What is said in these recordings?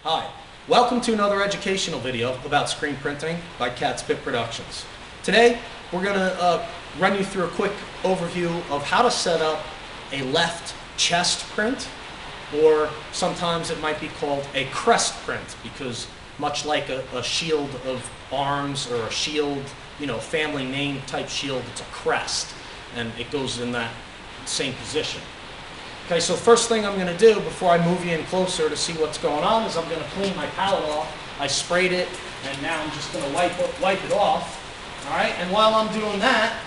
Hi, welcome to another educational video about screen printing by Catspit Productions. Today we're going to run you through a quick overview of how to set up a left chest print, or sometimes it might be called a crest print, because much like a shield of arms or a shield, family name type shield, it's a crest and it goes in that same position. Okay, so first thing I'm going to do before I move you in closer to see what's going on is I'm going to clean my palette off. I sprayed it and now I'm just going to wipe it off. All right, and while I'm doing that,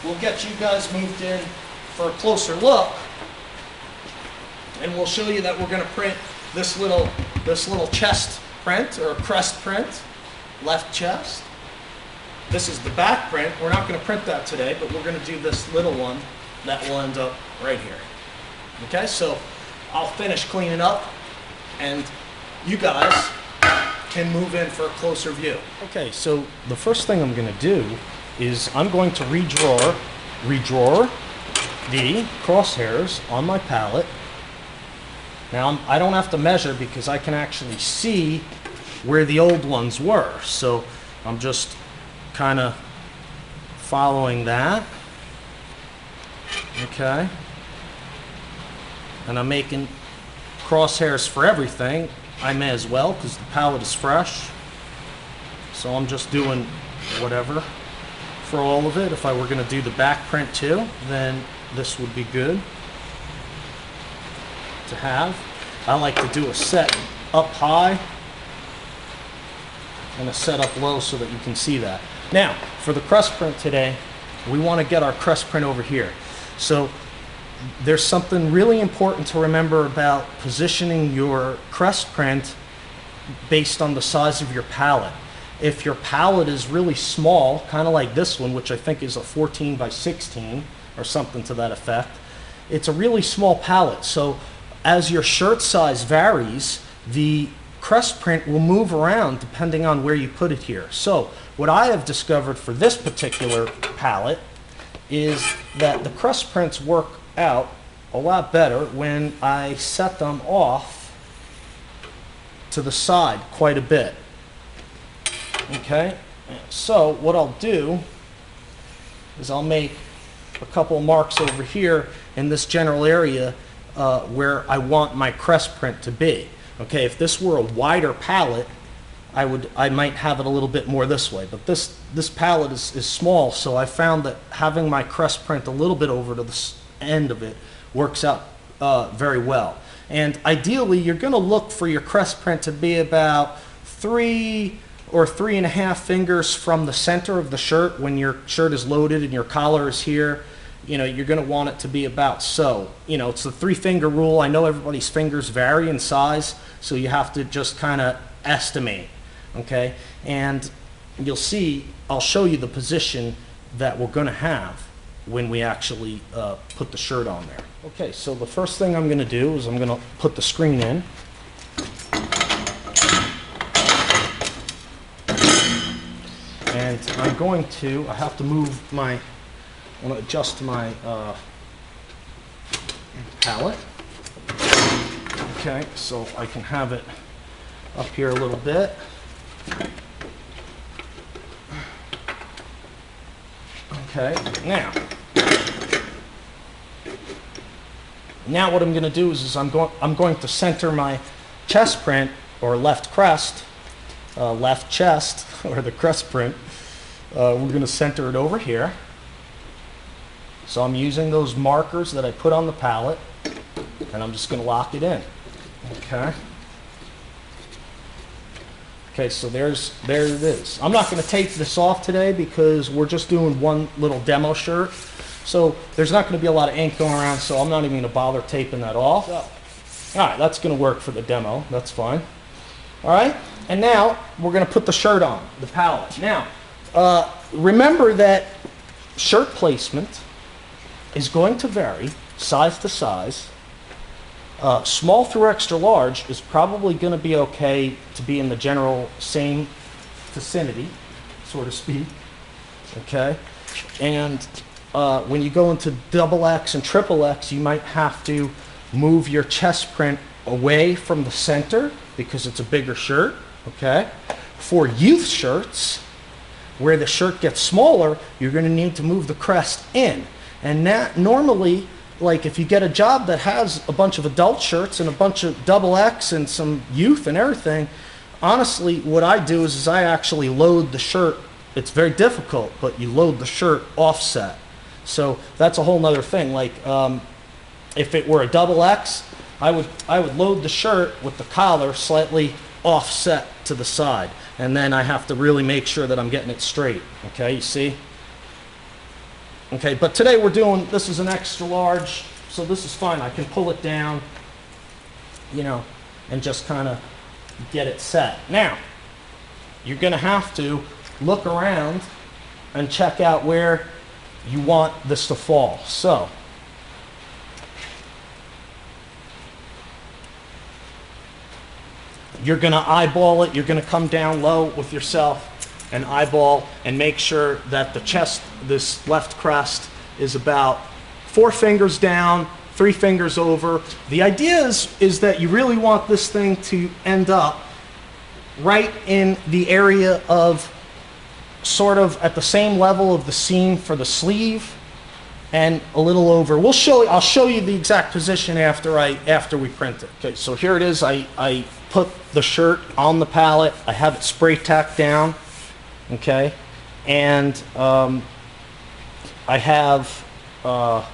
we'll get you guys moved in for a closer look, and we'll show you that we're going to print this little chest print, or crest print, left chest. This is the back print. We're not going to print that today, but we're going to do this little one that will end up right here. Okay, so I'll finish cleaning up and you guys can move in for a closer view. Okay, so the first thing I'm going to do is I'm going to redraw the crosshairs on my palette. Now I don't have to measure because I can actually see where the old ones were. So I'm just kind of following that. Okay. And I'm making crosshairs for everything. I may as well because the palette is fresh. So I'm just doing whatever for all of it. If I were going to do the back print too, then this would be good to have. I like to do a set up high and a set up low so that you can see that. Now, for the crest print today, we want to get our crest print over here. So there's something really important to remember about positioning your crest print based on the size of your palette. If your palette is really small, kind of like this one, which I think is a 14 by 16 or something to that effect, it's a really small palette. So as your shirt size varies, the crest print will move around depending on where you put it here. So what I have discovered for this particular palette is that the crest prints work out a lot better when I set them off to the side quite a bit. Okay, so what I'll do is I'll make a couple marks over here in this general area where I want my crest print to be. Okay, if this were a wider palette, I might have it a little bit more this way, but this palette is small, so I found that having my crest print a little bit over to the end of it works out very well. And ideally, you're going to look for your crest print to be about 3 or 3.5 fingers from the center of the shirt. When your shirt is loaded and your collar is here, you're going to want it to be about so. It's the 3-finger rule. I know everybody's fingers vary in size, so you have to just kind of estimate. Okay, and you'll see, I'll show you the position that we're going to have when we actually put the shirt on there. Okay, so the first thing I'm going to do is I'm going to put the screen in. And I have to move I want to adjust my palette. Okay, so I can have it up here a little bit. Okay, now what I'm going to do is I'm going to center my chest print, or left crest, left chest, or the crest print. We're going to center it over here. So I'm using those markers that I put on the palette, and I'm just going to lock it in. Okay. Okay, so there it is. I'm not going to tape this off today because we're just doing one little demo shirt. So there's not going to be a lot of ink going around, so I'm not even going to bother taping that off. All right, that's going to work for the demo. That's fine. All right, and now we're going to put the shirt on, the palette. Now, remember that shirt placement is going to vary size to size. Small through extra large is probably going to be okay to be in the general same vicinity, so to speak. Okay, and when you go into XXX and XXX, you might have to move your chest print away from the center because it's a bigger shirt, okay? For youth shirts, where the shirt gets smaller, you're going to need to move the crest in. And that normally, like if you get a job that has a bunch of adult shirts and a bunch of XX and some youth and everything, honestly, what I do is I actually load the shirt. It's very difficult, but you load the shirt offset. So that's a whole nother thing. Like if it were a XX, I would load the shirt with the collar slightly offset to the side. And then I have to really make sure that I'm getting it straight. Okay, you see? Okay, but today we're doing, this is an extra large, so this is fine. I can pull it down, you know, and just kind of get it set. Now, you're going to have to look around and check out where you want this to fall. So, you're going to eyeball it. You're going to come down low with yourself and eyeball and make sure that the chest, this left crest, is about 4 fingers down, 3 fingers over. The idea is that you really want this thing to end up right in the area of sort of at the same level of the seam for the sleeve and a little over. I'll show you the exact position after we print it. Okay, so here it is. I put the shirt on the pallet. I have it spray tacked down. Okay, and I have well,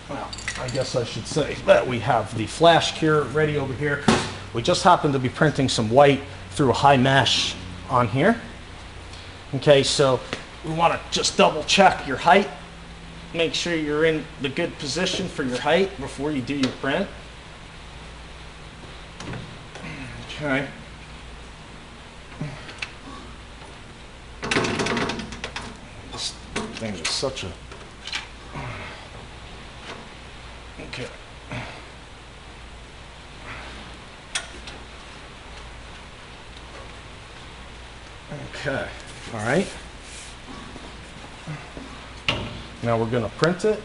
I guess I should say that we have the flash cure ready over here. We just happen to be printing some white through a high mesh on here. Okay, so we want to just double check your height. Make sure you're in the good position for your height before you do your print. Okay. This thing is such a... Okay. Okay, all right. Now we're going to print it.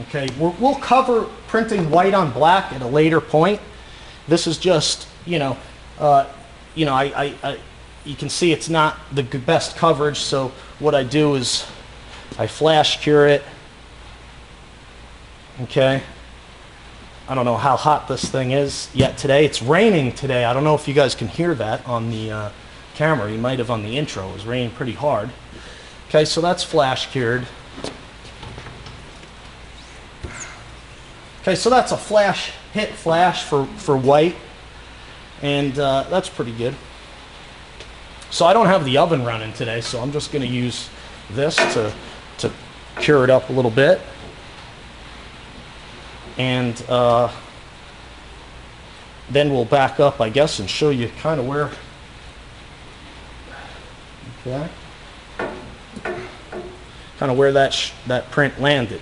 Okay, we'll cover printing white on black at a later point. This is just, you know, you can see it's not the best coverage, so what I do is I flash cure it. Okay. I don't know how hot this thing is yet today. It's raining today. I don't know if you guys can hear that on the camera. You might have on the intro. It was raining pretty hard. Okay, so that's flash cured. Okay, so that's a hit flash for white, and that's pretty good. So I don't have the oven running today, so I'm just going to use this to cure it up a little bit. And then we'll back up, I guess, and show you kind of where, okay, kind of where that print landed.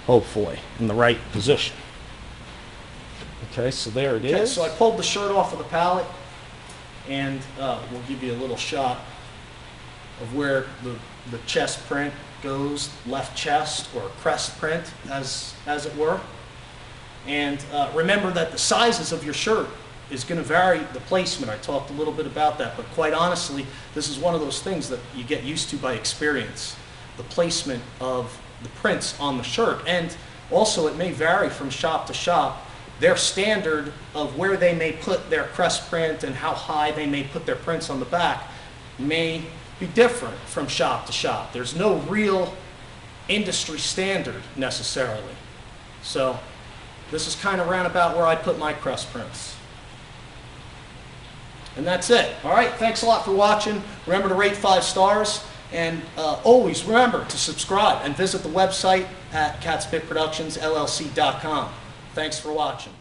Hopefully in the right position. Okay, so there it is. Okay, so I pulled the shirt off of the pallet, and we'll give you a little shot of where the chest print goes, left chest, or crest print, as it were. And remember that the sizes of your shirt is going to vary the placement. I talked a little bit about that, but quite honestly, this is one of those things that you get used to by experience, the placement of the prints on the shirt. And also it may vary from shop to shop. Their standard of where they may put their crest print and how high they may put their prints on the back may be different from shop to shop. There's no real industry standard necessarily. So this is kind of roundabout where I put my crest prints. And that's it. All right, thanks a lot for watching. Remember to rate 5 stars. And always remember to subscribe and visit the website at catspitproductionsllc.com. Thanks for watching.